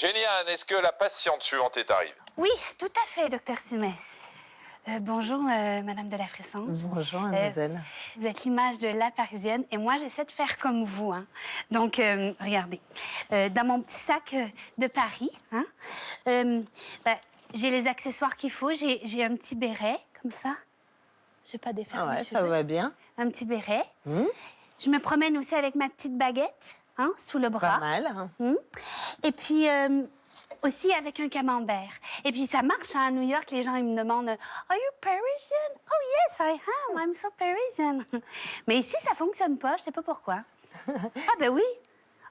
Jenny-Anne, est-ce que la patiente suivante est arrivée? Oui, tout à fait, docteur Simès. Bonjour, Madame de la Fressange. Bonjour, mademoiselle. Vous êtes l'image de la Parisienne et moi, j'essaie de faire comme vous. Hein. Donc, regardez, dans mon petit sac de Paris, hein, j'ai les accessoires qu'il faut. J'ai un petit béret, comme ça. Je vais pas défaire mes cheveux. Ça va bien. Un petit béret. Je me promène aussi avec ma petite baguette, hein, sous le bras. Pas mal. Hein. Et puis, aussi avec un camembert. Et puis, ça marche hein, à New York. Les gens, ils me demandent « Are you Parisian? »« Oh, yes, I am. I'm so Parisian. » Mais ici, ça fonctionne pas. Je sais pas pourquoi. Ah, ben oui.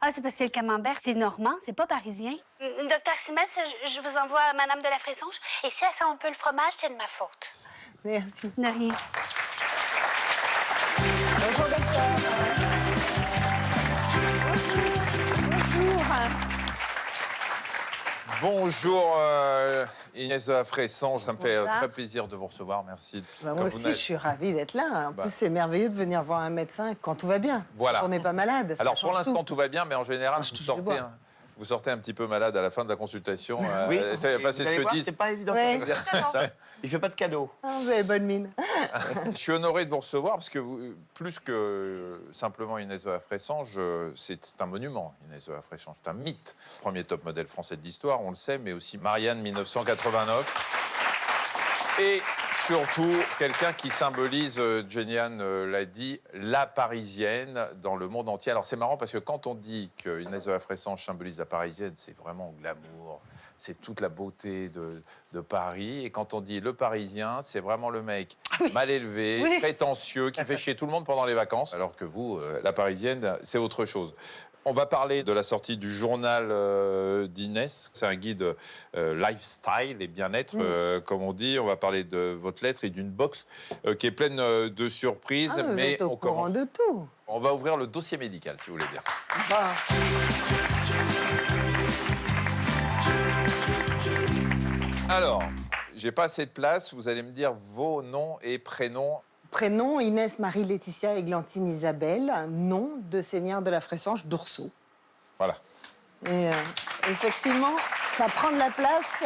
Ah, c'est parce que le camembert, c'est normand, c'est pas parisien. Docteur Simès, je vous envoie Madame de la Fressange. Et si elle sent un peu le fromage, c'est de ma faute. Merci. De rien. Bonjour, docteur. Bonjour. Bonjour Inès de la Fressange, ça me fait très plaisir de vous recevoir, merci. Moi aussi, je suis ravie d'être là. En plus, c'est merveilleux de venir voir un médecin quand tout va bien. Voilà. Quand on n'est pas malade. Alors pour l'instant tout va bien, mais en général vous sortez un petit peu malade à la fin de la consultation. Oui, c'est ce que disent. C'est pas évident Ouais. ça. Il fait pas de cadeaux. Ah, vous avez bonne mine. Je suis honoré de vous recevoir parce que vous, plus que simplement Inès de la Fressange, c'est un monument, Inès de la Fressange, c'est un mythe. Premier top modèle français de l'histoire, on le sait, mais aussi Marianne 1989. Et surtout, quelqu'un qui symbolise, Jenny-Anne l'a dit, la Parisienne dans le monde entier. Alors c'est marrant parce que quand on dit que Inès de la Fressange symbolise la Parisienne, c'est vraiment glamour. C'est toute la beauté de Paris. Et quand on dit le Parisien, c'est vraiment le mec mal élevé, prétentieux, qui fait chier tout le monde pendant les vacances. Alors que vous, la Parisienne, c'est autre chose. On va parler de la sortie du journal d'Inès. C'est un guide lifestyle et bien-être, comme on dit. On va parler de votre lettre et d'une box qui est pleine de surprises. Vous mais êtes au courant de tout. on va ouvrir le dossier médical, si vous voulez bien. Bah. Alors, j'ai pas assez de place. Vous allez me dire vos noms et prénoms. Prénom, Inès Marie-Laetitia Églantine Isabelle. Nom de Seigneur de la Fressange d'Oursault. Voilà. Et effectivement, ça prend de la place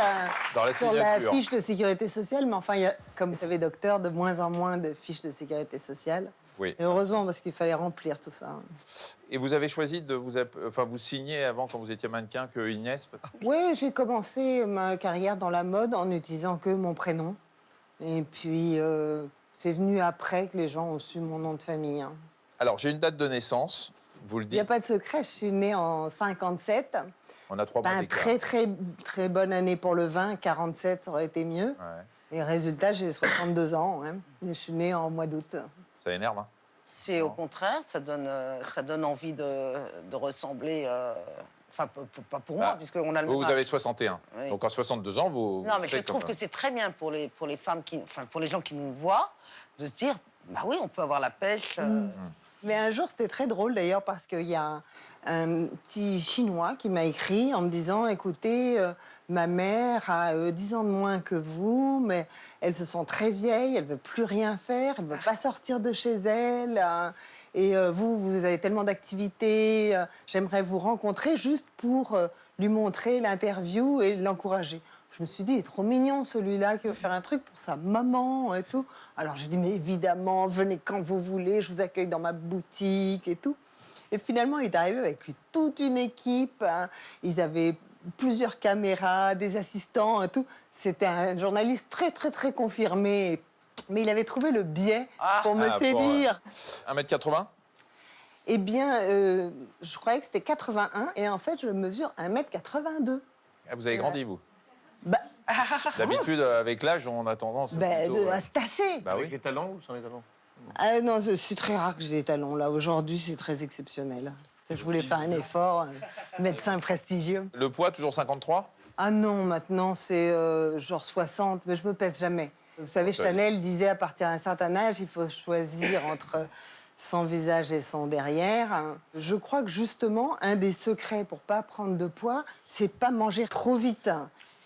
Dans la sur la signature. fiche de sécurité sociale. Mais enfin, il y a, comme vous savez, docteur, de moins en moins de fiches de sécurité sociale. Oui. Et heureusement, parce qu'il fallait remplir tout ça. Et vous avez choisi de vous signer avant, quand vous étiez mannequin, que Inès. Oui, j'ai commencé ma carrière dans la mode en n'utilisant que mon prénom. Et puis, c'est venu après que les gens ont su mon nom de famille. Hein. Alors, j'ai une date de naissance. Vous le Il n'y dites. a pas de secret, je suis née en 57. On a 3 mois d'écart. Très bonne année pour le vin. 47, ça aurait été mieux. Ouais. Et résultat, j'ai 62 ans. Hein. Et je suis née en mois d'août. Ça énerve, hein? C'est au contraire, ça donne envie de ressembler. Enfin, pas pour moi, puisqu'on a le même Vous âge. avez 61. Oui. Donc, en 62 ans, vous. Non, mais je faites trouve comme que c'est très bien pour les femmes pour les gens qui nous voient, de se dire, bah oui, on peut avoir la pêche. Mais un jour, c'était très drôle d'ailleurs, parce qu'il y a un petit Chinois qui m'a écrit en me disant « Écoutez, ma mère a 10 ans de moins que vous, mais elle se sent très vieille, elle ne veut plus rien faire, elle ne veut pas sortir de chez elle. Et vous avez tellement d'activités, j'aimerais vous rencontrer juste pour lui montrer l'interview et l'encourager. » Je me suis dit, il est trop mignon celui-là qui veut faire un truc pour sa maman et tout. Alors j'ai dit, mais évidemment, venez quand vous voulez, je vous accueille dans ma boutique et tout. Et finalement, il est arrivé avec toute une équipe. Hein. Ils avaient plusieurs caméras, des assistants et tout. C'était un journaliste très confirmé. Mais il avait trouvé le biais pour me séduire. 1m80? Eh bien, je croyais que c'était 81. Et en fait, je mesure 1m82. Ah, vous avez grandi, vous? Bah, D'habitude, avec l'âge, on a tendance à plutôt, à se tasser. Bah Avec oui. les talons ou sans les talons? Ah non, c'est très rare que j'ai des talons. Là, aujourd'hui, c'est très exceptionnel. Je voulais faire un effort, médecin prestigieux. Le poids, toujours 53? Ah non, maintenant, c'est genre 60, mais je me pèse jamais. Vous savez, Chanel disait, à partir d'un certain âge, il faut choisir entre son visage et son derrière. Je crois que, justement, un des secrets pour pas prendre de poids, c'est pas manger trop vite.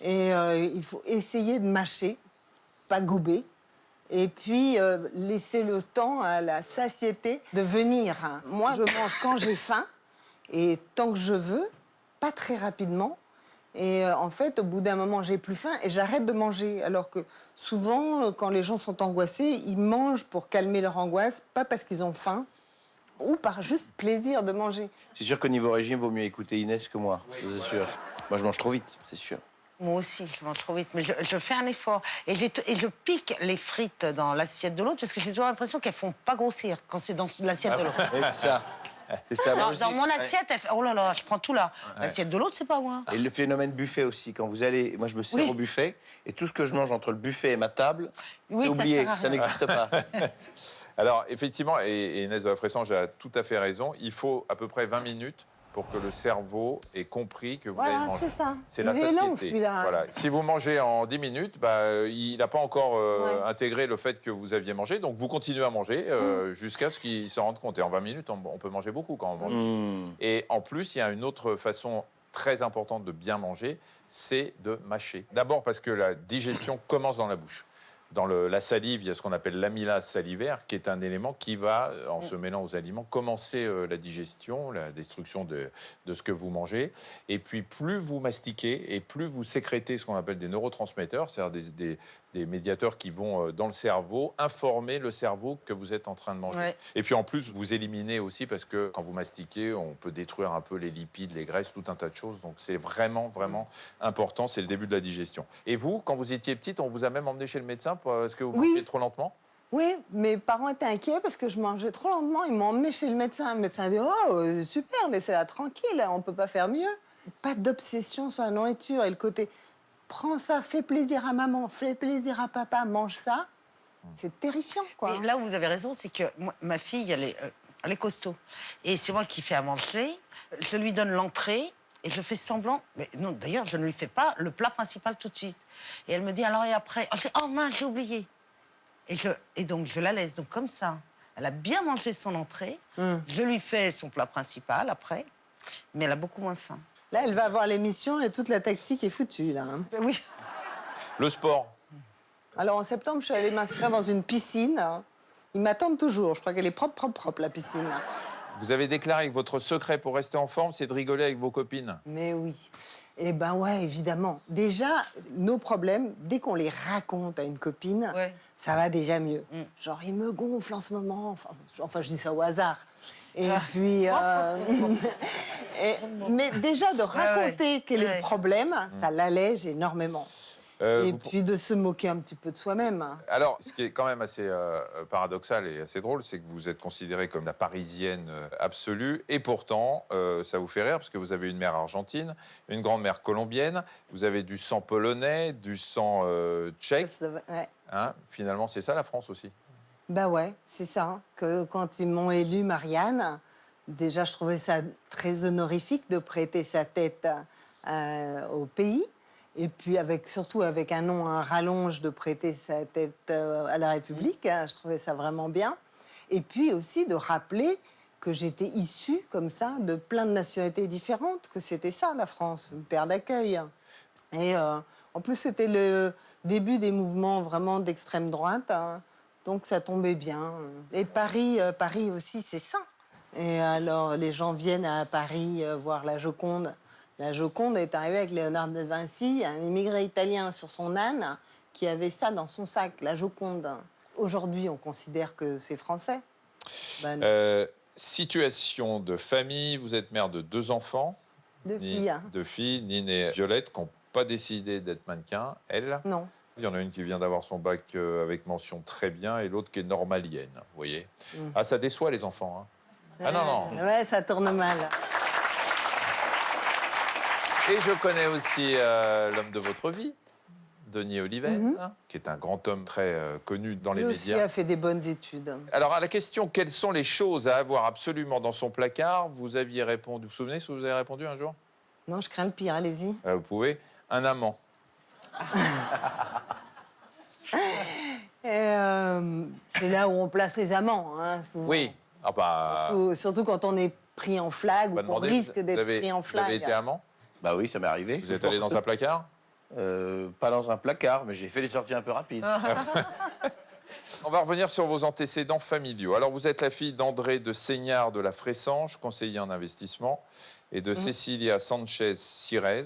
Et il faut essayer de mâcher, pas gober. Et puis, laisser le temps à la satiété de venir. Moi, je mange quand j'ai faim, et tant que je veux, pas très rapidement, Et en fait, au bout d'un moment, j'ai plus faim et j'arrête de manger. Alors que souvent, quand les gens sont angoissés, ils mangent pour calmer leur angoisse, pas parce qu'ils ont faim ou par juste plaisir de manger. C'est sûr qu'au niveau régime, vaut mieux écouter Inès que moi, c'est sûr. Moi, je mange trop vite, c'est sûr. Moi aussi, je mange trop vite, mais je fais un effort. Et je pique les frites dans l'assiette de l'autre parce que j'ai toujours l'impression qu'elles font pas grossir quand c'est dans l'assiette de l'autre. Oui, c'est ça. C'est ça. Moi, Dans, je dans dis- mon assiette, elle fait, oh là là, je prends tout là. L'assiette de l'autre, c'est pas moi. Et le phénomène buffet aussi, quand vous allez, moi je me sers Oui. au buffet, et tout ce que je mange entre le buffet et ma table, Oui, c'est ça oublié, sert à ça rien. n'existe pas. Alors, effectivement, et Inès de la Fressange a tout à fait raison, il faut à peu près 20 minutes pour que le cerveau ait compris que vous avez Voilà, mangé. c'est ça. C'est Il la est satiété. lent, celui-là. Voilà. Si vous mangez en 10 minutes, il n'a pas encore Ouais. intégré le fait que vous aviez mangé. Donc, vous continuez à manger jusqu'à ce qu'il s'en rende compte. Et en 20 minutes, on peut manger beaucoup quand on mange. Mmh. Et en plus, il y a une autre façon très importante de bien manger, c'est de mâcher. D'abord parce que la digestion commence dans la bouche. Dans la salive, il y a ce qu'on appelle l'amylase salivaire, qui est un élément qui va, en se mêlant aux aliments, commencer la digestion, la destruction de ce que vous mangez. Et puis, plus vous mastiquez et plus vous sécrétez ce qu'on appelle des neurotransmetteurs, c'est-à-dire des médiateurs qui vont dans le cerveau, informer le cerveau que vous êtes en train de manger. Ouais. Et puis, en plus, vous éliminez aussi, parce que quand vous mastiquez, on peut détruire un peu les lipides, les graisses, tout un tas de choses. Donc, c'est vraiment, vraiment important. C'est le début de la digestion. Et vous, quand vous étiez petite, on vous a même emmené chez le médecin parce que vous Oui. mangiez trop lentement? Oui, mes parents étaient inquiets parce que je mangeais trop lentement. Ils m'ont emmené chez le médecin. Le médecin a dit « Oh, super, laissez-la tranquille, on ne peut pas faire mieux. » Pas d'obsession sur la nourriture et le côté « Prends ça, fais plaisir à maman, fais plaisir à papa, mange ça. » C'est terrifiant, quoi. Mais là où vous avez raison, c'est que ma fille, elle est costaud. Et c'est moi qui fais à manger. Je lui donne l'entrée et je fais semblant. Mais non, d'ailleurs, je ne lui fais pas le plat principal tout de suite. Et elle me dit alors et après? Je dis, oh mince, j'ai oublié. Et donc, je la laisse. Donc, comme ça, elle a bien mangé son entrée. Je lui fais son plat principal après. Mais elle a beaucoup moins faim. Là, elle va voir l'émission et toute la tactique est foutue, là. Hein. Oui. Le sport. Alors, en septembre, je suis allée m'inscrire dans une piscine. Ils m'attendent toujours. Je crois qu'elle est propre, la piscine. Vous avez déclaré que votre secret pour rester en forme, c'est de rigoler avec vos copines. Mais oui. Eh ben ouais, évidemment. Déjà, nos problèmes, dès qu'on les raconte à une copine, Ouais. ça va déjà mieux. Genre, il me gonfle en ce moment. Enfin, je dis ça au hasard. Et puis... mais déjà, de raconter quel est le problème, ça l'allège énormément. Et puis de se moquer un petit peu de soi-même. Alors, ce qui est quand même assez paradoxal et assez drôle, c'est que vous êtes considérée comme la Parisienne absolue. Et pourtant, ça vous fait rire parce que vous avez une mère argentine, une grand-mère colombienne, vous avez du sang polonais, du sang tchèque. Ouais. Hein, finalement, c'est ça la France aussi. Bah ouais, c'est ça. Que quand ils m'ont élue Marianne, déjà, je trouvais ça très honorifique de prêter sa tête au pays. Et puis, surtout avec un nom, un rallonge, de prêter sa tête à la République. Hein, je trouvais ça vraiment bien. Et puis aussi de rappeler que j'étais issue, comme ça, de plein de nationalités différentes, que c'était ça, la France, une terre d'accueil. Et en plus, c'était le début des mouvements vraiment d'extrême droite. Hein, donc, ça tombait bien. Et Paris aussi, c'est ça. Et alors, les gens viennent à Paris voir la Joconde. La Joconde est arrivée avec Léonard de Vinci, un immigré italien sur son âne, qui avait ça dans son sac, la Joconde. Aujourd'hui, on considère que c'est français. Ben non. Situation de famille, vous êtes mère de 2 enfants. Deux filles. Hein. 2 filles, Nine et Violette, qui n'ont pas décidé d'être mannequins. Elle, Non. il y en a une qui vient d'avoir son bac avec mention très bien et l'autre qui est normalienne, vous voyez. Ah, ça déçoit les enfants. Hein. Ah non, non. Ouais, ça tourne mal. Et je connais aussi l'homme de votre vie, Denis Oliven, hein, qui est un grand homme très connu dans les Lui aussi médias. a fait des bonnes études. Alors, à la question « Quelles sont les choses à avoir absolument dans son placard ?» vous aviez répondu. Vous vous souvenez ce que vous avez répondu un jour? Non, je crains le pire, allez-y. Vous pouvez. Un amant. C'est là où on place les amants, hein, souvent. Oui. Ah bah, Surtout quand on est pris en flag ou pas qu'on demander. risque Vous d'être avez- pris en Vous avez flag. été amant? Bah oui, ça m'est arrivé. Vous êtes allé dans un placard? Pas dans un placard, mais j'ai fait des sorties un peu rapides. On va revenir sur vos antécédents familiaux. Alors, vous êtes la fille d'André de Seignard de la Fressange, conseiller en investissement, et de Cecilia Sanchez Cirez.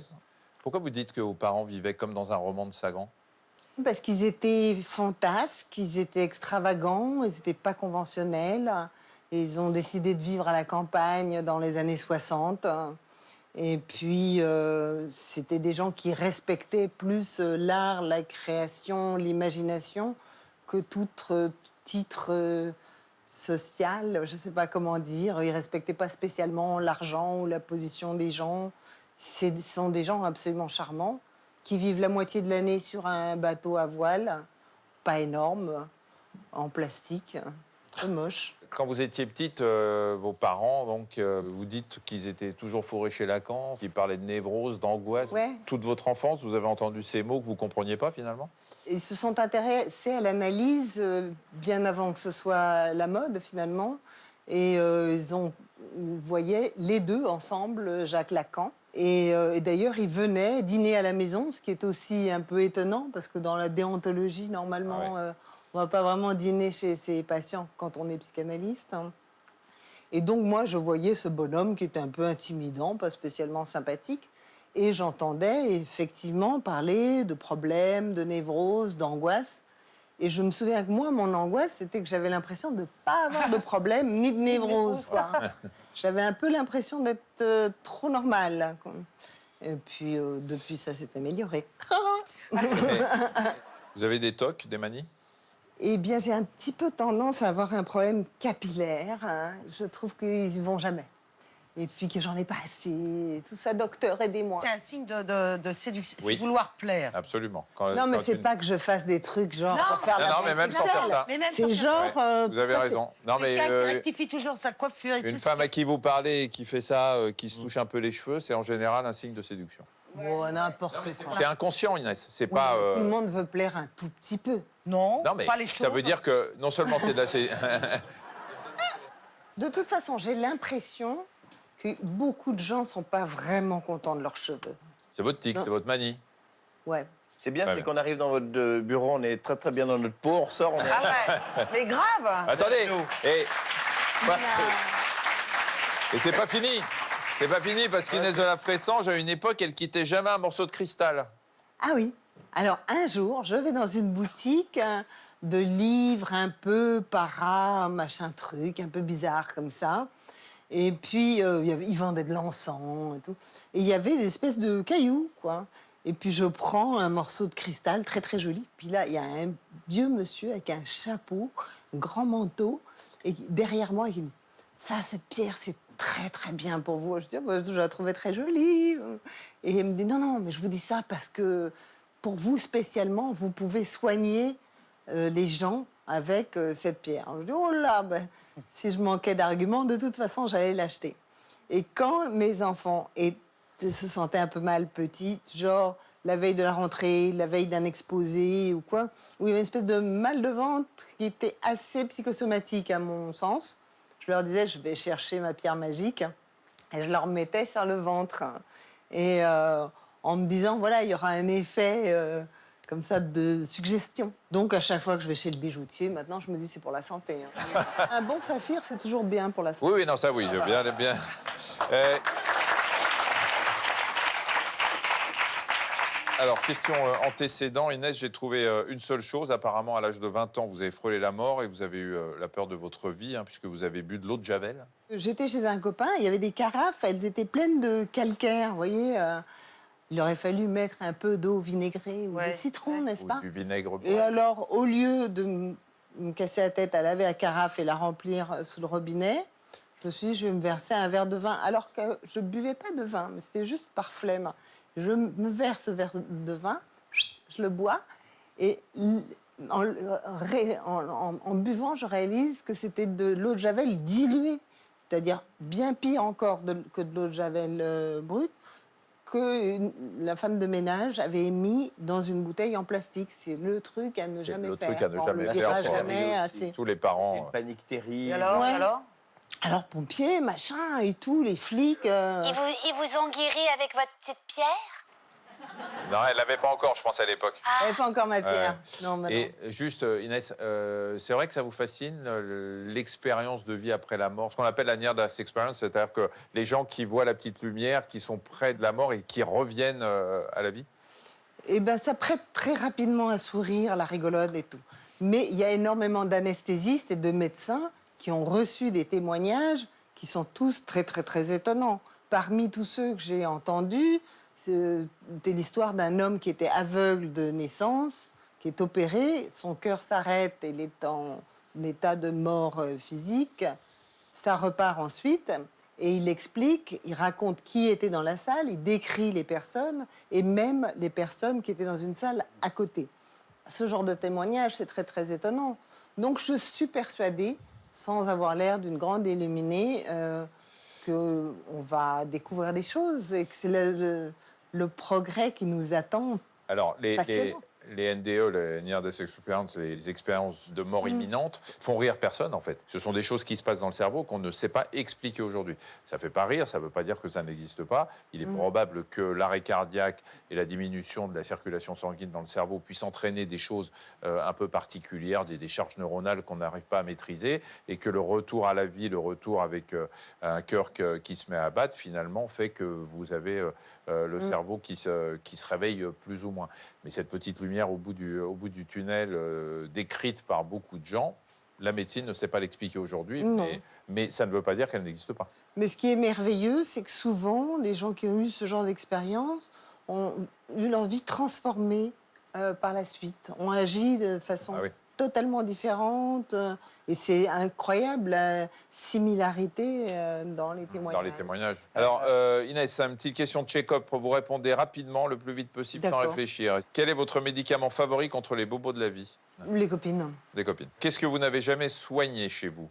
Pourquoi vous dites que vos parents vivaient comme dans un roman de Sagan? Parce qu'ils étaient fantasques, ils étaient extravagants, ils n'étaient pas conventionnels. Et ils ont décidé de vivre à la campagne dans les années 60. Et puis, c'était des gens qui respectaient plus l'art, la création, l'imagination que tout titre social, je ne sais pas comment dire. Ils ne respectaient pas spécialement l'argent ou la position des gens. Ce sont des gens absolument charmants qui vivent la moitié de l'année sur un bateau à voile, pas énorme, en plastique, peu moche. Quand vous étiez petite, vos parents, donc, vous dites qu'ils étaient toujours fourrés chez Lacan, qu'ils parlaient de névrose, d'angoisse. Ouais. Toute votre enfance, vous avez entendu ces mots que vous ne compreniez pas finalement? Ils se sont intéressés à l'analyse bien avant que ce soit la mode, finalement. Et ils voyaient les deux ensemble, Jacques Lacan. Et d'ailleurs, ils venaient dîner à la maison, ce qui est aussi un peu étonnant, parce que dans la déontologie, normalement, on ne va pas vraiment dîner chez ses patients quand on est psychanalyste. Et donc, moi, je voyais ce bonhomme qui était un peu intimidant, pas spécialement sympathique. Et j'entendais effectivement parler de problèmes, de névroses, d'angoisse. Et je me souviens que moi, mon angoisse, c'était que j'avais l'impression de ne pas avoir de problème ni de névrose, quoi. J'avais un peu l'impression d'être trop normale. Et puis, depuis, ça s'est amélioré. Vous avez des tocs, des manies? Eh bien, j'ai un petit peu tendance à avoir un problème capillaire. Hein. Je trouve qu'ils n'y vont jamais. Et puis que j'en ai pas assez. Tout ça, docteur, aidez-moi. C'est un signe de séduction, Oui. c'est vouloir plaire. Absolument. Non, mais c'est pas que je fasse des trucs genre pour faire Non, la non, mais même sans faire ça. Mais même C'est sans genre... Vous avez raison. Non, mais quelqu'un qui rectifie toujours sa coiffure et une tout femme à qui vous parlez et qui fait ça, qui se touche un peu les cheveux, c'est en général un signe de séduction. Bon, n'importe quoi. C'est inconscient, Inès. C'est Oui, pas. mais tout le monde veut plaire un tout petit peu. Non, Non, mais pas les ça cheveux. veut dire que non seulement c'est de la. De toute façon, j'ai l'impression que beaucoup de gens sont pas vraiment contents de leurs cheveux. C'est votre tic, Non. c'est votre manie. Ouais. C'est bien, Ouais, c'est qu'on arrive dans votre bureau, on est très très bien dans notre peau, on ressort, on est... Ah ouais, mais grave. Attendez. Et c'est pas fini. C'est pas fini parce qu'Inès de la Fressange, à une époque, elle quittait jamais un morceau de cristal. Ah oui. Alors, un jour, je vais dans une boutique de livres un peu para, machin truc, un peu bizarre comme ça. Et puis, ils vendaient de l'encens et tout. Et il y avait des espèces de cailloux, quoi. Et puis, je prends un morceau de cristal très, très joli. Puis là, il y a un vieux monsieur avec un chapeau, un grand manteau, et derrière moi, il dit « Ça, cette pierre, c'est très, très bien pour vous. » Je dis bah, « Je la trouvais très jolie. » Et il me dit « Non, non, mais je vous dis ça parce que pour vous, spécialement, vous pouvez soigner les gens avec cette pierre. » Je dis « Oh là, ben, si je manquais d'arguments, de toute façon, j'allais l'acheter. » Et quand mes enfants se sentaient un peu mal petites, genre la veille de la rentrée, la veille d'un exposé ou quoi, où il y avait une espèce de mal de ventre qui était assez psychosomatique à mon sens, je leur disais, je vais chercher ma pierre magique, et je leur mettais sur le ventre. Et en me disant, voilà, il y aura un effet comme ça de suggestion. Donc, à chaque fois que je vais chez le bijoutier, maintenant, je me dis, c'est pour la santé. Hein. Un bon saphir, c'est toujours bien pour la santé. Oui, oui, non, ça, oui, je bien, bien. Alors, question antécédent. Inès, j'ai trouvé une seule chose. Apparemment, à l'âge de 20 ans, vous avez frôlé la mort et vous avez eu la peur de votre vie, hein, puisque vous avez bu de l'eau de Javel. J'étais chez un copain, il y avait des carafes, elles étaient pleines de calcaire, vous voyez. Il aurait fallu mettre un peu d'eau vinaigrée ou de citron, n'est-ce pas? Du vinaigre. Et alors, au lieu de me casser la tête à laver la carafe et la remplir sous le robinet, je me suis dit, je vais me verser un verre de vin, alors que je ne buvais pas de vin, mais c'était juste par flemme. Je me verse ce verre de vin, je le bois, et en buvant, je réalise que c'était de l'eau de Javel diluée, c'est-à-dire bien pire encore que de l'eau de Javel brute, que la femme de ménage avait mis dans une bouteille en plastique. C'est le truc à ne jamais Le faire. truc à ne On jamais le faire. dira ça. jamais assez. Tous les parents. Une panique terrible. Et alors, Ouais. et alors Alors, pompiers, machin et tout, les flics... Ils vous ont guéri avec votre petite pierre? Non, elle l'avait pas encore, je pense, à l'époque. Elle n'est pas encore ma pierre. Non, mais Et juste, Inès, c'est vrai que ça vous fascine, l'expérience de vie après la mort, ce qu'on appelle la near-death experience, c'est-à-dire que les gens qui voient la petite lumière, qui sont près de la mort et qui reviennent à la vie? Eh ben, ça prête très rapidement à sourire, la rigolade et tout. Mais il y a énormément d'anesthésistes et de médecins qui ont reçu des témoignages qui sont tous très, très, très étonnants. Parmi tous ceux que j'ai entendus, c'était l'histoire d'un homme qui était aveugle de naissance, qui est opéré, son cœur s'arrête et il est en état de mort physique. Ça repart ensuite. Et il explique, il raconte qui était dans la salle, il décrit les personnes et même les personnes qui étaient dans une salle à côté. Ce genre de témoignage, c'est très, très étonnant. Donc, je suis persuadée, sans avoir l'air d'une grande illuminée, qu'on va découvrir des choses et que c'est le progrès qui nous attend. Alors, Passionnant. les NDE, les Near Death Experience, les expériences de mort imminente, font rire personne, en fait. Ce sont des choses qui se passent dans le cerveau qu'on ne sait pas expliquer aujourd'hui. Ça ne fait pas rire, ça ne veut pas dire que ça n'existe pas. Il est probable que l'arrêt cardiaque et la diminution de la circulation sanguine dans le cerveau puissent entraîner des choses un peu particulières, des charges neuronales qu'on n'arrive pas à maîtriser, et que le retour à la vie, le retour avec un cœur qui se met à battre, finalement, fait que vous avez le cerveau qui se réveille plus ou moins. Mais cette petite lumière au bout du tunnel, décrite par beaucoup de gens, la médecine ne sait pas l'expliquer aujourd'hui, Non. mais ça ne veut pas dire qu'elle n'existe pas. Mais ce qui est merveilleux, c'est que souvent, les gens qui ont eu ce genre d'expérience ont eu leur vie transformée par la suite, ont agi de façon Ah oui. totalement différente. Et c'est incroyable, la similarité dans les témoignages. Dans les témoignages. Alors, Inès, une petite question de check-up. Vous répondez rapidement, le plus vite possible, sans D'accord. réfléchir. Quel est votre médicament favori contre les bobos de la vie? Les copines, Des copines. Qu'est-ce que vous n'avez jamais soigné chez vous?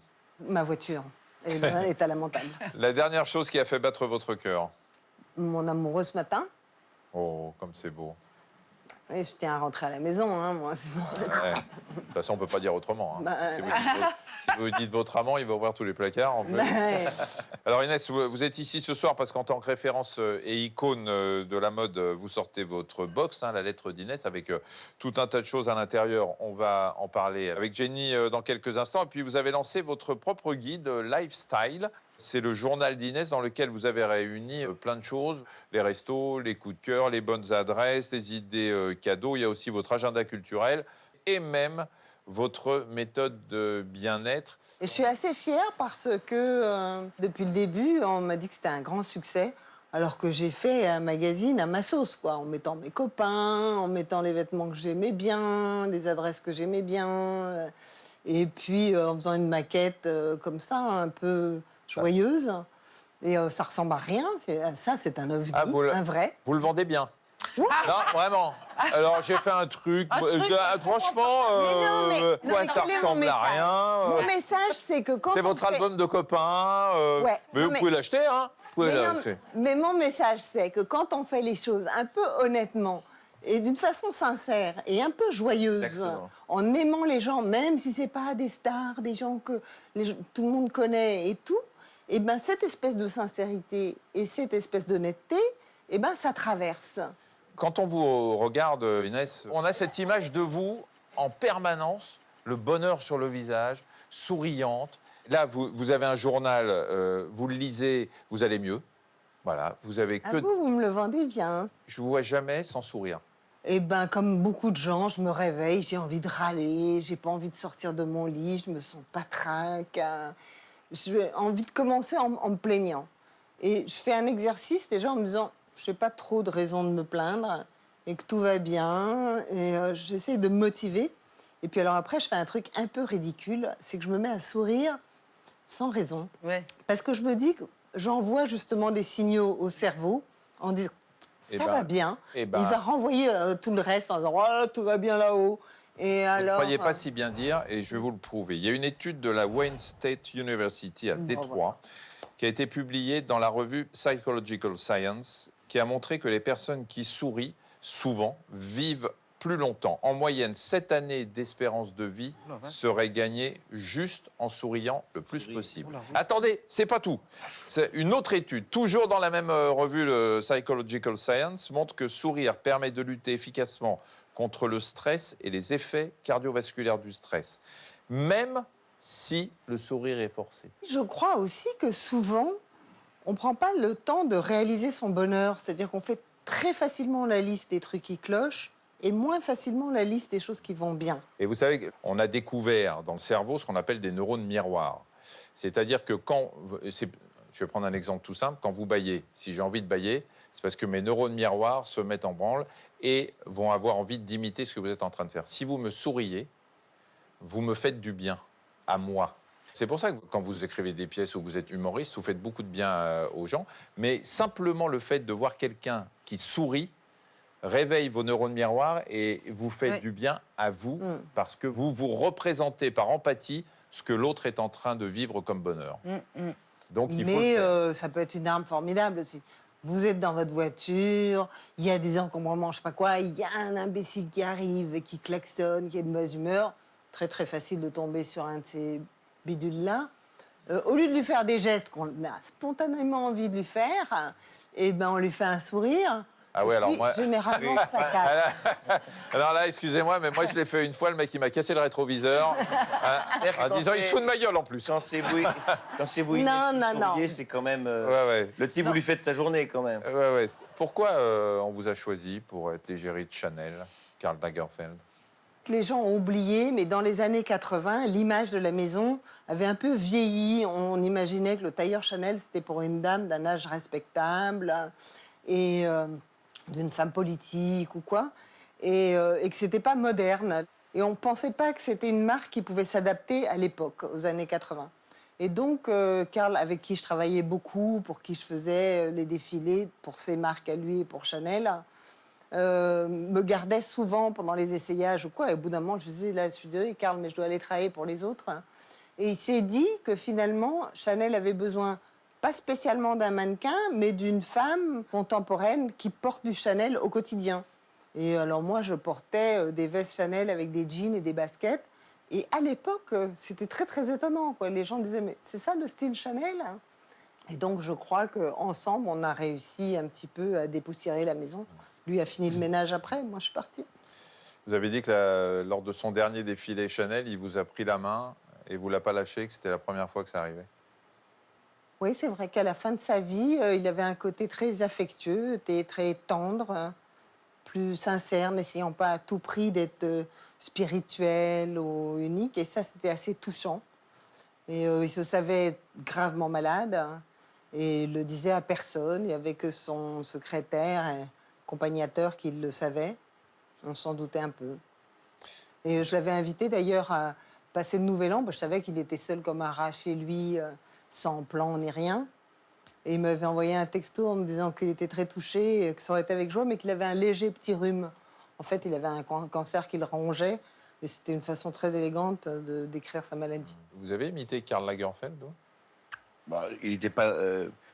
ma voiture et l'état lamentable. La dernière chose qui a fait battre votre cœur? Mon amoureux ce matin, Oh, comme c'est beau. et je tiens à rentrer à la maison, hein, moi. Sinon... Ouais. De toute façon, on ne peut pas dire autrement. Hein. Bah, Si vous dites votre amant, il va ouvrir tous les placards. En plus. Ouais. Alors Inès, vous êtes ici ce soir parce qu'en tant que référence et icône de la mode, vous sortez votre box, la lettre d'Inès, avec tout un tas de choses à l'intérieur. On va en parler avec Jenny dans quelques instants. Et puis vous avez lancé votre propre guide Lifestyle. C'est le journal d'Inès dans lequel vous avez réuni plein de choses, les restos, les coups de cœur, les bonnes adresses, les idées cadeaux. Il y a aussi votre agenda culturel et même votre méthode de bien-être. Et je suis assez fière parce que depuis le début, on m'a dit que c'était un grand succès, alors que j'ai fait un magazine à ma sauce, quoi, en mettant mes copains, en mettant les vêtements que j'aimais bien, les adresses que j'aimais bien, et puis en faisant une maquette comme ça, un peu joyeuse. Et ça ressemble à rien. Ça, c'est un ovni, un vrai. Vous le vendez bien. Non, vraiment. Alors, j'ai fait un truc. Franchement, Mais non, mais ça quel est mon ressemble à message rien. Mon message, c'est que quand C'est on votre fait- album de copains. Ouais, Mais non, vous mais- pouvez l'acheter, hein. Vous pouvez Mais, non, l'acheter. mais mon message, c'est que quand on fait les choses un peu honnêtement et d'une façon sincère et un peu joyeuse, Exactement. en aimant les gens, même si c'est pas des stars, des gens que tout le monde connaît et tout, et ben cette espèce de sincérité et cette espèce d'honnêteté, et ben ça traverse. Quand on vous regarde, Inès, on a cette image de vous en permanence, le bonheur sur le visage, souriante. Là, vous avez un journal, vous le lisez, vous allez mieux. Voilà, vous avez Ah que... vous me le vendez bien. Je vous vois jamais sans sourire. Eh ben, comme beaucoup de gens, je me réveille, j'ai envie de râler, j'ai pas envie de sortir de mon lit, je me sens patraque. J'ai envie de commencer en me plaignant. Et je fais un exercice déjà en me disant, je n'ai pas trop de raison de me plaindre et que tout va bien. Et j'essaie de me motiver. Et puis alors après, je fais un truc un peu ridicule, c'est que je me mets à sourire sans raison. Ouais. Parce que je me dis que j'envoie justement des signaux au cerveau en disant, Eh ça ben, va bien. eh ben. Il va renvoyer tout le reste en disant, oh, tout va bien là-haut. Et Vous ne alors, croyez pas si bien dire, et je vais vous le prouver. Il y a une étude de la Wayne State University à Détroit qui a été publiée dans la revue Psychological Science qui a montré que les personnes qui sourient souvent vivent plus longtemps. En moyenne, 7 années d'espérance de vie seraient gagnées juste en souriant le plus possible. Attendez, c'est pas tout. C'est une autre étude, toujours dans la même revue, le Psychological Science, montre que sourire permet de lutter efficacement contre le stress et les effets cardiovasculaires du stress, même si le sourire est forcé. Je crois aussi que souvent, on ne prend pas le temps de réaliser son bonheur. C'est-à-dire qu'on fait très facilement la liste des trucs qui clochent et moins facilement la liste des choses qui vont bien. Et vous savez, on a découvert dans le cerveau ce qu'on appelle des neurones miroirs. C'est-à-dire que je vais prendre un exemple tout simple, quand vous bâillez, si j'ai envie de bâiller, c'est parce que mes neurones miroirs se mettent en branle et vont avoir envie d'imiter ce que vous êtes en train de faire. Si vous me souriez, vous me faites du bien à moi. C'est pour ça que quand vous écrivez des pièces ou que vous êtes humoriste, vous faites beaucoup de bien aux gens. Mais simplement le fait de voir quelqu'un qui sourit réveille vos neurones miroirs et vous faites du bien à vous parce que vous vous représentez par empathie ce que l'autre est en train de vivre comme bonheur. Donc, il faut le faire. Ça peut être une arme formidable aussi. Vous êtes dans votre voiture, il y a des encombrements, je sais pas quoi, il y a un imbécile qui arrive, qui klaxonne, qui est de mauvaise humeur. Très, très facile de tomber sur un de ces bidules-là. Au lieu de lui faire des gestes qu'on a spontanément envie de lui faire, eh ben on lui fait un sourire. Ah ouais, alors Puis, moi... généralement, ça calme. Alors là, excusez-moi, mais moi je l'ai fait une fois, le mec il m'a cassé le rétroviseur en disant il se fout de ma gueule en plus. Quand c'est vous, Inès, Non, qui non, souriez, non. c'est quand même... Ouais. Le type, vous lui faites sa journée, quand même. Ouais. Pourquoi on vous a choisi pour être l'égérie de Chanel, Karl Lagerfeld? Les gens ont oublié, mais dans les années 80, l'image de la maison avait un peu vieilli. On imaginait que le tailleur Chanel, c'était pour une dame d'un âge respectable et d'une femme politique ou quoi, et que c'était pas moderne. Et on pensait pas que c'était une marque qui pouvait s'adapter à l'époque, aux années 80. Et donc, Karl, avec qui je travaillais beaucoup, pour qui je faisais les défilés, pour ses marques à lui et pour Chanel, me gardait souvent pendant les essayages ou quoi. Et au bout d'un moment, je disais, là, je suis désolée, Karl, mais je dois aller travailler pour les autres. Et il s'est dit que finalement, Chanel avait besoin, pas spécialement d'un mannequin, mais d'une femme contemporaine qui porte du Chanel au quotidien. Et alors moi, je portais des vestes Chanel avec des jeans et des baskets. Et à l'époque, c'était très, très étonnant, quoi. Les gens disaient, mais c'est ça le style Chanel? Et donc, je crois qu'ensemble, on a réussi un petit peu à dépoussiérer la maison. Lui a fini le ménage après, moi je suis partie. Vous avez dit que lors de son dernier défilé Chanel, il vous a pris la main et vous l'a pas lâché, que c'était la première fois que ça arrivait. Oui, c'est vrai qu'à la fin de sa vie, il avait un côté très affectueux, très tendre, plus sincère, n'essayant pas à tout prix d'être spirituel ou unique. Et ça, c'était assez touchant. Et il se savait gravement malade et il le disait à personne. Il n'y avait que son secrétaire et accompagnateur qui le savait. On s'en doutait un peu. Et je l'avais invité d'ailleurs à passer le Nouvel An. Je savais qu'il était seul comme un rat chez lui, sans plan ni rien. Et il m'avait envoyé un texto en me disant qu'il était très touché, que ça aurait été avec joie, mais qu'il avait un léger petit rhume. En fait, il avait un cancer qui le rongeait. Et c'était une façon très élégante de décrire sa maladie. Vous avez imité Karl Lagerfeld, vous? Bah, il n'était pas...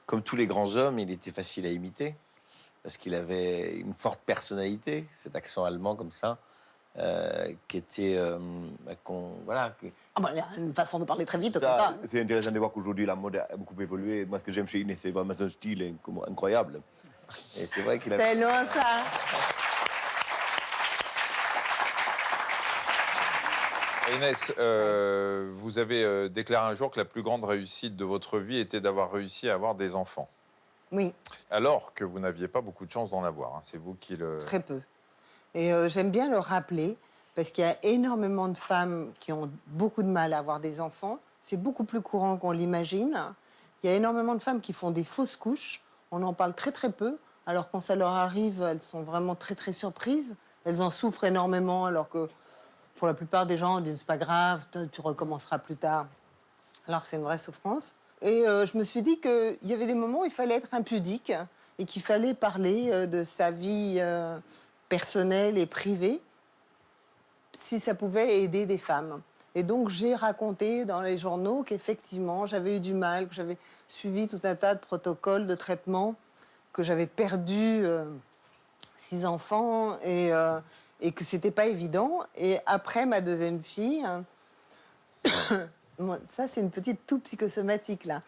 comme tous les grands hommes, il était facile à imiter. Parce qu'il avait une forte personnalité, cet accent allemand comme ça, qui était... voilà, Ah bah, il y a une façon de parler très vite, comme ça. c'est intéressant de voir qu'aujourd'hui, la mode a beaucoup évolué. Moi, ce que j'aime chez Inès, c'est vraiment son style incroyable. Et c'est vrai qu'il a... C'est loin, ça. Inès, vous avez déclaré un jour que la plus grande réussite de votre vie était d'avoir réussi à avoir des enfants. Oui, Alors que vous n'aviez pas beaucoup de chance d'en avoir. Hein. C'est vous qui le... très peu. Et j'aime bien le rappeler, parce qu'il y a énormément de femmes qui ont beaucoup de mal à avoir des enfants. C'est beaucoup plus courant qu'on l'imagine. Il y a énormément de femmes qui font des fausses couches. On en parle très, très peu. Alors, quand ça leur arrive, elles sont vraiment très, très surprises. Elles en souffrent énormément, alors que pour la plupart des gens, on dit « c'est pas grave, tu recommenceras plus tard ». Alors que c'est une vraie souffrance. Et je me suis dit qu'il y avait des moments où il fallait être impudique et qu'il fallait parler de sa vie personnelle et privée si ça pouvait aider des femmes. Et donc, j'ai raconté dans les journaux qu'effectivement, j'avais eu du mal, que j'avais suivi tout un tas de protocoles de traitement, que j'avais perdu 6 enfants. Et et que c'était pas évident. Et après ma deuxième fille, ça c'est une petite toux psychosomatique là.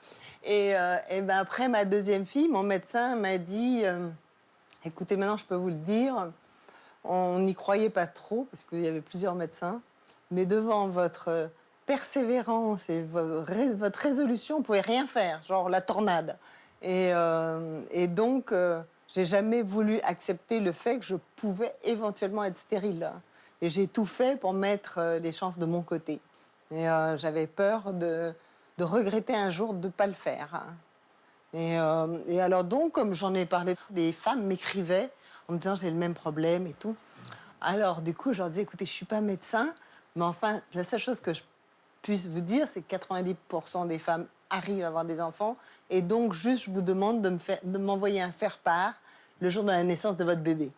Et ben après ma deuxième fille, mon médecin m'a dit, écoutez, maintenant je peux vous le dire, on n'y croyait pas trop parce qu'il y avait plusieurs médecins, mais devant votre persévérance et votre résolution, on pouvait rien faire, genre la tornade. Et donc, j'ai jamais voulu accepter le fait que je pouvais éventuellement être stérile. Et j'ai tout fait pour mettre les chances de mon côté. Et j'avais peur de regretter un jour de ne pas le faire. Et alors donc, comme j'en ai parlé, des femmes m'écrivaient en me disant j'ai le même problème et tout. Alors du coup, je leur disais, écoutez, je ne suis pas médecin, mais enfin, la seule chose que je puisse vous dire, c'est que 90% des femmes arrivent à avoir des enfants. Et donc, juste, je vous demande de m'envoyer un faire-part le jour de la naissance de votre bébé.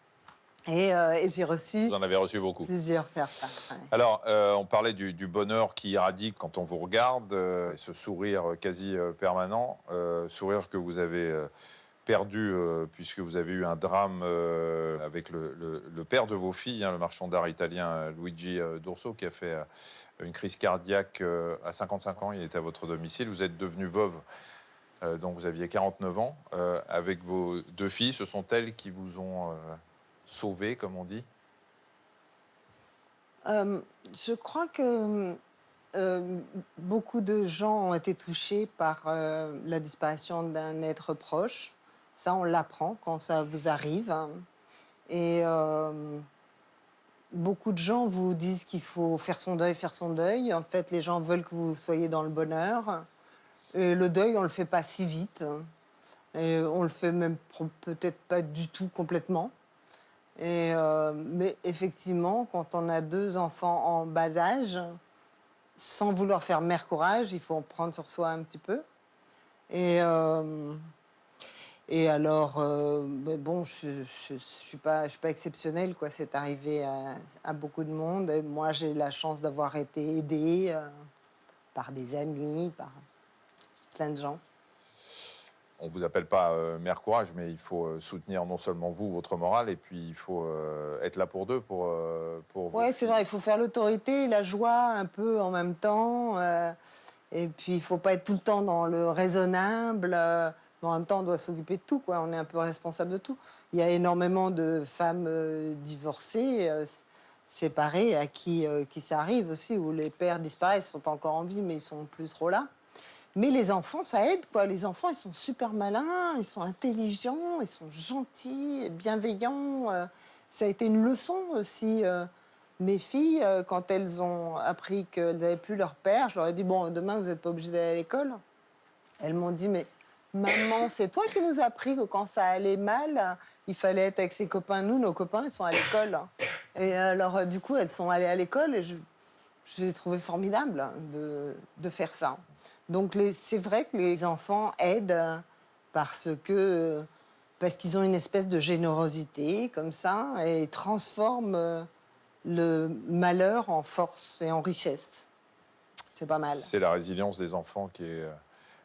Et j'ai reçu Vous en avez reçu beaucoup. plusieurs faire-parts. Ouais. Alors, on parlait du bonheur qui irradie quand on vous regarde, ce sourire quasi permanent, sourire que vous avez perdu puisque vous avez eu un drame avec le père de vos filles, hein, le marchand d'art italien Luigi D'Urso, qui a fait une crise cardiaque à 55 ans. Il était à votre domicile. Vous êtes devenue veuve, donc vous aviez 49 ans. Avec vos deux filles, ce sont elles qui vous ont sauvé, comme on dit? Je crois que beaucoup de gens ont été touchés par la disparition d'un être proche. Ça, on l'apprend quand ça vous arrive. Et beaucoup de gens vous disent qu'il faut faire son deuil, faire son deuil. En fait, les gens veulent que vous soyez dans le bonheur. Et le deuil, on ne le fait pas si vite. Et on le fait même peut-être pas du tout complètement. Mais effectivement, quand on a 2 enfants en bas âge, sans vouloir faire mère courage, il faut en prendre sur soi un petit peu. Et alors, mais bon, je suis pas exceptionnelle, quoi. C'est arrivé à beaucoup de monde. Et moi, j'ai la chance d'avoir été aidée par des amis, par plein de gens. On ne vous appelle pas mère courage, mais il faut soutenir non seulement vous, votre morale, et puis il faut être là pour deux, pour Ouais, c'est vrai, il faut faire l'autorité et la joie un peu en même temps. Et puis, il ne faut pas être tout le temps dans le raisonnable. Mais en même temps, on doit s'occuper de tout, quoi. On est un peu responsable de tout. Il y a énormément de femmes divorcées, séparées, à qui ça arrive aussi, où les pères disparaissent, sont encore en vie, mais ils sont plus trop là. Mais les enfants, ça aide, quoi. Les enfants, ils sont super malins, ils sont intelligents, ils sont gentils, bienveillants. Ça a été une leçon aussi. Mes filles, quand elles ont appris qu'elles n'avaient plus leur père, je leur ai dit, bon, demain, vous n'êtes pas obligés d'aller à l'école. Elles m'ont dit, mais maman, c'est toi qui nous as appris que quand ça allait mal, il fallait être avec ses copains. Nous, nos copains, ils sont à l'école. Et alors, du coup, elles sont allées à l'école et j'ai trouvé formidable de faire ça. Donc, c'est vrai que les enfants aident parce qu'ils ont une espèce de générosité, comme ça, et transforment le malheur en force et en richesse. C'est pas mal. C'est la résilience des enfants qui est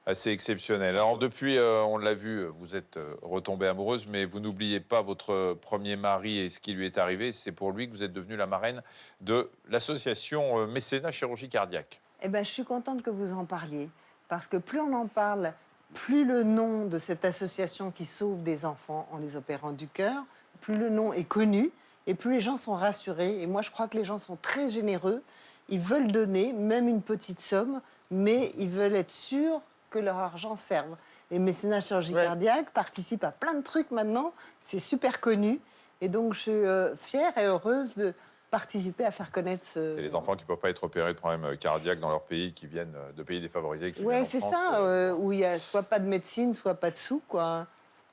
assez exceptionnelle. Alors depuis, on l'a vu, vous êtes retombée amoureuse, mais vous n'oubliez pas votre premier mari et ce qui lui est arrivé. C'est pour lui que vous êtes devenue la marraine de l'association Mécénat Chirurgie Cardiaque. Eh ben, je suis contente que vous en parliez, parce que plus on en parle, plus le nom de cette association qui sauve des enfants en les opérant du cœur, plus le nom est connu, et plus les gens sont rassurés. Et moi, je crois que les gens sont très généreux. Ils veulent donner, même une petite somme, mais ils veulent être sûrs que leur argent serve. Et Mécénat Chirurgie Cardiaque participe à plein de trucs maintenant. C'est super connu. Et donc, je suis fière et heureuse de participer à faire connaître ce... C'est les enfants qui ne peuvent pas être opérés de problèmes cardiaques dans leur pays, qui viennent de pays défavorisés. Oui, c'est ça, où il n'y a soit pas de médecine, soit pas de sous, quoi.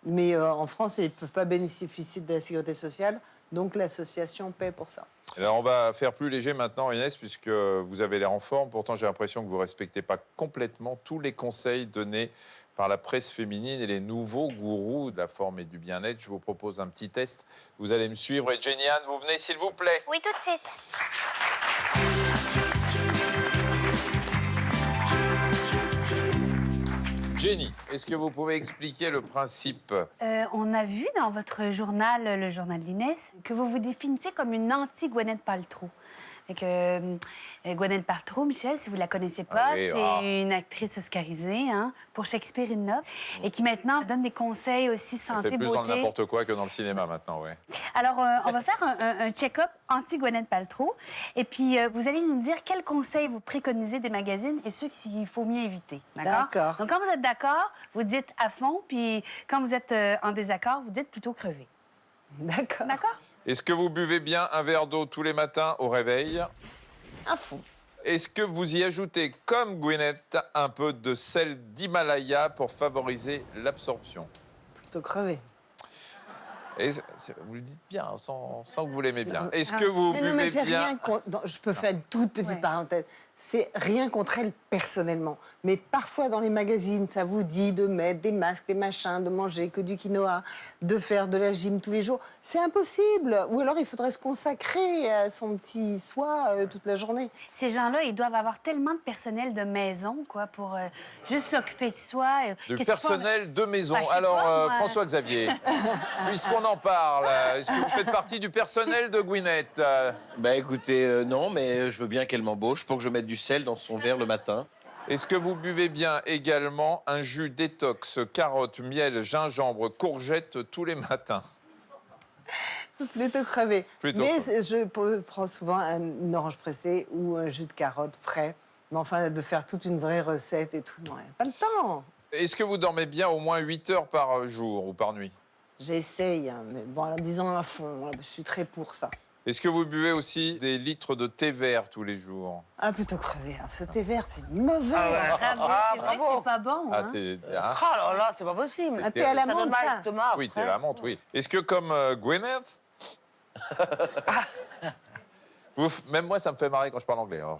Mais en France, ils ne peuvent pas bénéficier de la sécurité sociale, donc l'association paie pour ça. Alors, on va faire plus léger maintenant, Inès, puisque vous avez l'air en forme. Pourtant, j'ai l'impression que vous ne respectez pas complètement tous les conseils donnés par la presse féminine et les nouveaux gourous de la forme et du bien-être. Je vous propose un petit test. Vous allez me suivre. Et Jenny-Anne, vous venez, s'il vous plaît. Oui, tout de suite. Jenny, est-ce que vous pouvez expliquer le principe? On a vu dans votre journal, le journal d'Inès, que vous vous définissez comme une anti-Gwyneth Paltrow. Fait que, Gwyneth Paltrow, Michel, si vous la connaissez pas, Ah oui, c'est une actrice oscarisée hein, pour Shakespeare in Love et qui maintenant donne des conseils aussi Ça santé, fait plus dans le beauté. n'importe quoi que dans le cinéma maintenant, ouais. Alors, on va faire un check-up anti-Gwyneth Paltrow. Et puis, vous allez nous dire quels conseils vous préconisez des magazines et ceux qu'il faut mieux éviter. D'accord. Donc, quand vous êtes d'accord, vous dites à fond. Puis, quand vous êtes en désaccord, vous dites plutôt crever. D'accord. D'accord? Est-ce que vous buvez bien un verre d'eau tous les matins au réveil? À fond. Est-ce que vous y ajoutez, comme Gwyneth, un peu de sel d'Himalaya pour favoriser l'absorption? Plutôt crevé. Et vous le dites bien, sans que vous l'aimez bien. Est-ce que vous Mais non, mais buvez j'ai bien? rien contre... non, je peux faire une toute petite Ouais. parenthèse. C'est rien contre elle personnellement. Mais parfois dans les magazines, ça vous dit de mettre des masques, des machins, de manger que du quinoa, de faire de la gym tous les jours. C'est impossible. Ou alors il faudrait se consacrer à son petit soi toute la journée. Ces gens-là, ils doivent avoir tellement de personnel de maison, quoi, pour juste s'occuper de soi. Du Qu'est-ce qu'ils personnel de maison. Bah, je sais Alors, pas, moi. François-Xavier, puisqu'on en parle, est-ce que vous faites partie du personnel de Gwyneth? Bah écoutez, non, mais je veux bien qu'elle m'embauche pour que je mette du sel dans son verre le matin. Est-ce que vous buvez bien également un jus détox, carottes, miel, gingembre, courgettes tous les matins? Plutôt crevé. Plutôt Mais crevé. je prends souvent une orange pressée ou un jus de carotte frais. Mais enfin, de faire toute une vraie recette et tout, non, pas le temps. Est-ce que vous dormez bien au moins 8 heures par jour ou par nuit? J'essaye, hein, mais bon, alors, disons à fond, je suis très pour ça. Est-ce que vous buvez aussi des litres de thé vert tous les jours? Ah, plutôt crevé, hein. Ce thé vert, c'est mauvais. Bravo, c'est vrai que bravo. c'est pas bon. Ah, hein. c'est... Oh là là, c'est pas possible. Un thé à la Ça donne menthe, mal à ça. l'estomac Oui, après. thé à la menthe, oui. Est-ce que comme Gwyneth... Même moi, ça me fait marrer quand je parle anglais. Alors,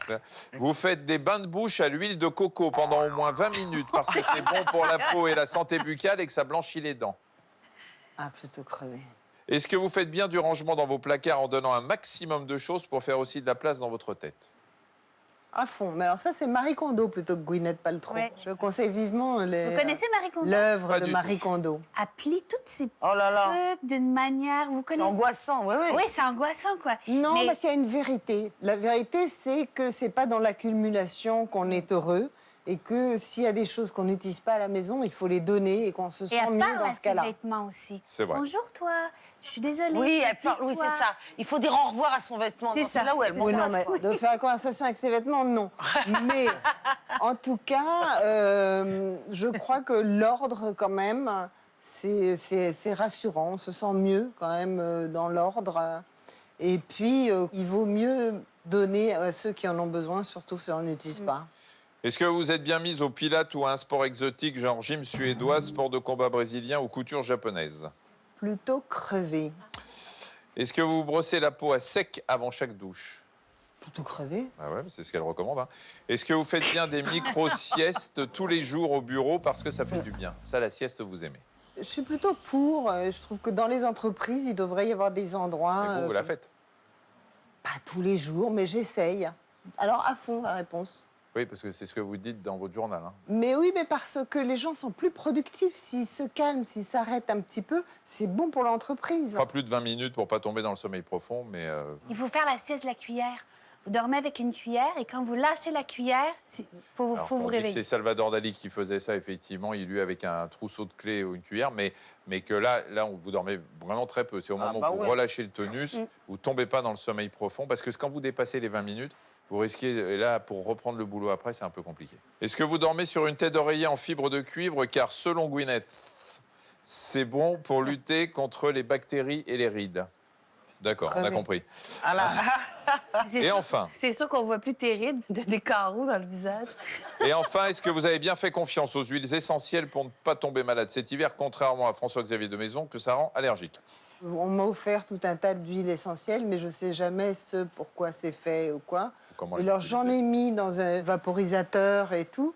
vous faites des bains de bouche à l'huile de coco pendant au moins 20 minutes parce que c'est bon pour la peau et la santé buccale et que ça blanchit les dents. Ah, plutôt crevé. Est-ce que vous faites bien du rangement dans vos placards en donnant un maximum de choses pour faire aussi de la place dans votre tête? À fond. Mais alors ça, c'est Marie Kondo plutôt que Gwyneth Paltrow. Ouais. Je conseille vivement Vous connaissez Marie Kondo? l'œuvre Pas de du Marie Kondo. Elle plie toutes ces petits Oh là là. trucs d'une manière... Vous C'est connaissez? angoissant, oui, oui. Oui, c'est angoissant, quoi. Non, Mais- parce qu'il y a une vérité. La vérité, c'est que c'est pas dans l'accumulation qu'on est heureux et que s'il y a des choses qu'on n'utilise pas à la maison, il faut les donner et qu'on se Et sent elle mieux parle dans à ce ses cas-là. vêtements aussi. C'est vrai. Bonjour, toi. Je suis désolée. Oui, je elle parle, m'occupe oui, de c'est toi. ça. Il faut dire au revoir à son vêtement. C'est Non, ça. C'est là où elle Oui, non, mais m'angoisse, de faire la conversation avec ses vêtements, non. Mais en tout cas, je crois que l'ordre, quand même, c'est rassurant. On se sent mieux, quand même, dans l'ordre. Et puis, il vaut mieux donner à ceux qui en ont besoin, surtout si on n'utilise pas. Est-ce que vous êtes bien mise au pilates ou à un sport exotique genre gym suédois, sport de combat brésilien ou couture japonaise? Plutôt crevé. Est-ce que vous vous brossez la peau à sec avant chaque douche? Plutôt crevé. Ah ouais, c'est ce qu'elle recommande. Hein. Est-ce que vous faites bien des micro-siestes tous les jours au bureau parce que ça fait du bien? Ça, la sieste, vous aimez. Je suis plutôt pour. Je trouve que dans les entreprises, il devrait y avoir des endroits... Et vous, vous la faites? Pas tous les jours, mais j'essaye. Alors, à fond, la réponse. Oui, parce que c'est ce que vous dites dans votre journal. Hein. Mais oui, mais parce que les gens sont plus productifs. S'ils se calment, s'ils s'arrêtent un petit peu, c'est bon pour l'entreprise. Pas plus de 20 minutes pour pas tomber dans le sommeil profond, mais... Il faut faire la sieste de la cuillère. Vous dormez avec une cuillère et quand vous lâchez la cuillère, il faut Alors, vous on dit que réveiller. c'est Salvador Dali qui faisait ça, effectivement. Il lui avec un trousseau de clés ou une cuillère, mais que là, vous dormez vraiment très peu. C'est au moment bah où vous ouais. relâchez le tonus, vous tombez pas dans le sommeil profond, parce que quand vous dépassez les 20 minutes, vous risquez, et là, pour reprendre le boulot après, c'est un peu compliqué. Est-ce que vous dormez sur une tête d'oreiller en fibre de cuivre, car selon Gwyneth, c'est bon pour lutter contre les bactéries et les rides? D'accord, on a Crevé. compris. Ah là. C'est Et sûr- enfin, C'est sûr qu'on voit plus tes rides, des carreaux dans le visage. est-ce que vous avez bien fait confiance aux huiles essentielles pour ne pas tomber malade cet hiver, contrairement à François-Xavier de Maison, que ça rend allergique? On m'a offert tout un tas d'huiles essentielles, mais je sais jamais ce pourquoi c'est fait ou quoi. Comment Et alors, l'utiliser? j'en ai mis dans un vaporisateur et tout.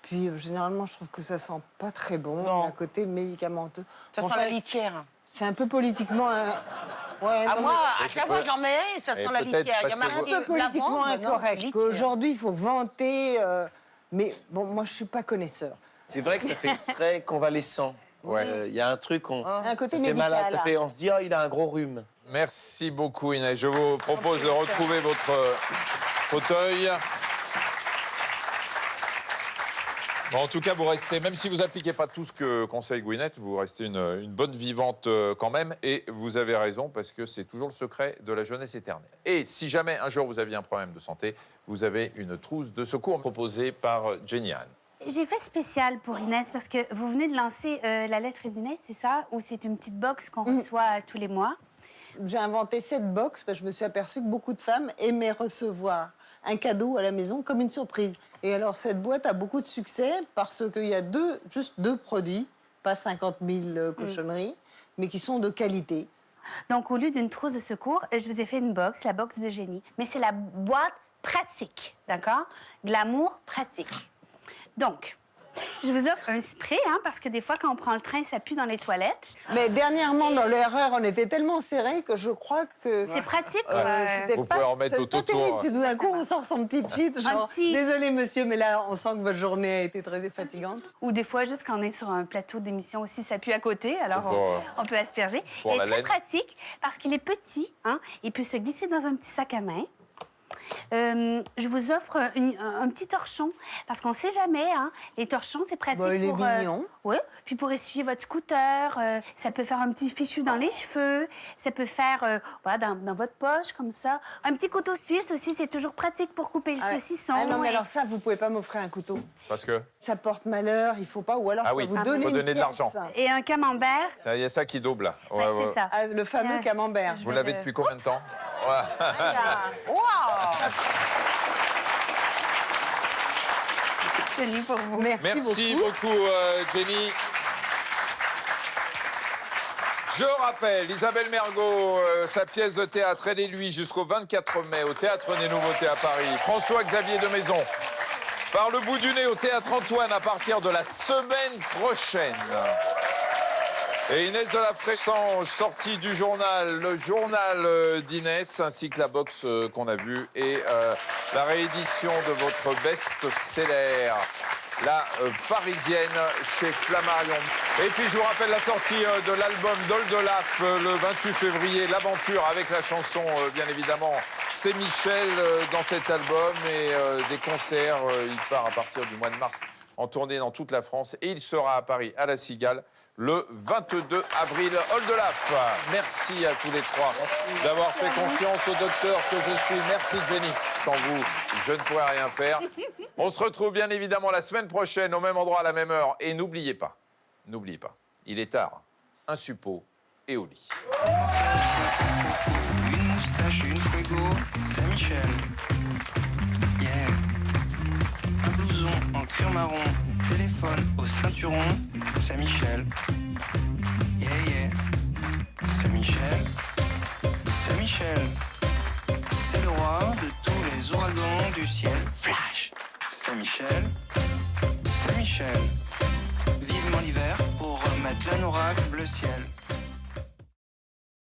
Puis, généralement, je trouve que ça sent pas très bon. Non. Il y a un côté médicamenteux. Ça Enfin, sent la litière. c'est un peu politiquement... Ouais, À non, moi, mais- à chaque fois que j'en mets, ça Et sent la peut-être litière. Il y a parce que marqué un peu politiquement lavande, non, c'est incorrect. litière. Qu'aujourd'hui, il faut vanter. Mais bon, moi, je suis pas connaisseur. C'est vrai que ça fait très convalescent. Ouais. Il y a un truc, Un côté ça fait médical. malade, on se dit, oh, il a un gros rhume. Merci beaucoup, Inès. Je vous propose de retrouver votre fauteuil. Bon, en tout cas, vous restez, même si vous n'appliquez pas tout ce que conseille Gwyneth, vous restez une bonne vivante quand même. Et vous avez raison, parce que c'est toujours le secret de la jeunesse éternelle. Et si jamais un jour vous aviez un problème de santé, vous avez une trousse de secours proposée par Jenny Anne. J'ai fait spécial pour Inès parce que vous venez de lancer la lettre d'Inès, c'est ça? Ou c'est une petite box qu'on reçoit tous les mois? J'ai inventé cette box parce que je me suis aperçue que beaucoup de femmes aimaient recevoir un cadeau à la maison comme une surprise. Et alors, cette boîte a beaucoup de succès parce qu'il y a juste deux produits, pas 50 000 cochonneries, mais qui sont de qualité. Donc, au lieu d'une trousse de secours, je vous ai fait une box, la box de génie. Mais c'est la boîte pratique, d'accord? Glamour pratique. Donc, je vous offre un spray, parce que des fois, quand on prend le train, ça pue dans les toilettes. Mais dernièrement, dans l'erreur, on était tellement serrés que je crois que... C'est pratique. c'était Vous pouvez en mettre c'est tout pas terrible autour. si tout d'un coup, on sort son petit cheat, genre, petit- désolé monsieur, mais là, on sent que votre journée a été très fatigante. Ou des fois, juste quand on est sur un plateau d'émission aussi, ça pue à côté, alors Pour, on peut asperger. pour Il la est très laine. pratique parce qu'il est petit, il peut se glisser dans un petit sac à main. Je vous offre un petit torchon, parce qu'on ne sait jamais, les torchons, c'est pratique Bah, il est pour... mignon. Oui, puis pour essuyer votre scooter, ça peut faire un petit fichu dans les cheveux, ça peut faire dans votre poche, comme ça. Un petit couteau suisse aussi, c'est toujours pratique pour couper le saucisson. Ah non, mais et- alors ça, vous pouvez pas m'offrir un couteau. Parce que Ça porte malheur, il faut pas, ou alors Ah je peux oui, vous faut donner une donner de pièce. l'argent. Et un camembert, il y a ça qui double. Ouais, ouais, ouais. c'est ça. Ah, le fameux camembert. je Vous vais l'avez le- depuis combien de temps? Voilà. Tenez pour vous. Merci, Merci beaucoup, Jenny. Je rappelle, Isabelle Mergo, sa pièce de théâtre, Elle et lui, jusqu'au 24 mai au Théâtre des Nouveautés à Paris. François-Xavier de Maison, Par le bout du nez au Théâtre Antoine à partir de la semaine prochaine. Et Inès de la Fressange, sortie du journal, le journal d'Inès, ainsi que la box qu'on a vue, et la réédition de votre best-seller, La Parisienne, chez Flammarion. Et puis je vous rappelle la sortie de l'album d'Oldelaf le 28 février, L'Aventure, avec la chanson, bien évidemment, C'est Michel dans cet album, et des concerts, il part à partir du mois de mars en tournée dans toute la France, et il sera à Paris, à la Cigale, le 22 avril. Oldelaf, merci à tous les trois d'avoir fait confiance au docteur que je suis. Merci Jenny. Sans vous, je ne pourrais rien faire. On se retrouve bien évidemment la semaine prochaine au même endroit à la même heure. Et n'oubliez pas, il est tard. Un suppôt et au lit. Une moustache, une fuego, c'est Michel. Yeah. Un blouson en cuir marron, téléphone au ceinturon, c'est Michel. Yeah, yeah. C'est Michel. C'est Michel. C'est le roi de tous les ouragans du ciel. Flash. C'est Michel. C'est Michel. Vivement l'hiver pour remettre l'anorak bleu ciel.